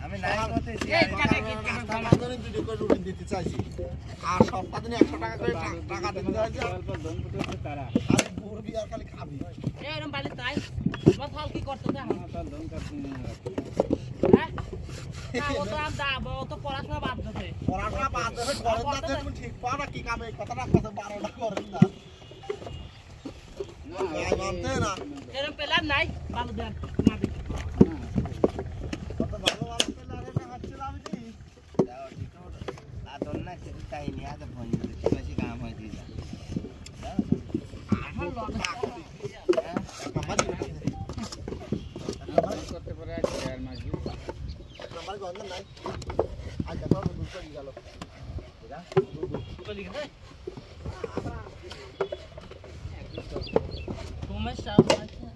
আমি নাই করতেছি টাকা ধরে ভিডিও করে উড়িয়ে দিতে চাইছি আর সপ্তাহ দিনে 100 টাকা করে টাকা দিতে হয় ধন ফুটেছে তারা খালি ঘুরবি আর খালি খাবি এরকম বালি তাই মাথাল কি করতে যা তার ধন কাটতে হ্যাঁ ও তো আম দাব ও তো পড়াশোনা বাদ দিতে পড়াশোনা বাদ দেবে করেন না তুমি ঠিক পাও না কি কামে এই কথাটা কথা 12টা করেন না গায় মানতে না এরকম পেলাম নাই ভালো দেন না দেখি কত ভালো ভালো পেলে আরে না হাঁটছিল আমি কি দাও ঠিক আদর না সেটা তাই নিয়ে আদর ফোন দিতে বেশি কাম হয় দিই যা আমার লট করতে পারে আর মাছ নাম্বার গন্ধ নাই আজ দেখো দুধ চলে গেল বুঝা চলে গেছে তুমি সব আছে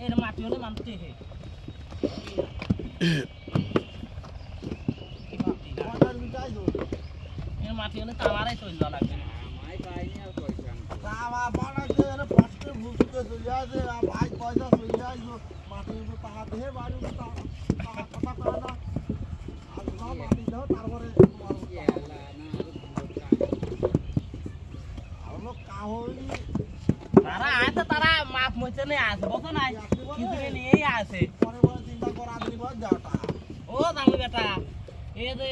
এর মাটি হলে মানতে হে তোমার মিটাই দো এর মাটি হলে তামারাই চলে লাগবে আমায় পাইনি আর পয়সা তাবা বানাতে এর ফাস্টে ভুলতে চলে যায় আর ভাই পয়সা চলে যায় মাটি উপর টাকা দিয়ে বাড়ি উপর টাকা কথা করে না আর সব মাটি দাও তারপরে তোমার আর লোক কাহই তারা আছে তারা মাপ মইতে নিয়ে আসে বসো নাই কিছু নিয়েই আসে পরে পরে চিন্তা করা দিবি বল যাওটা ও দামি বেটা এ দে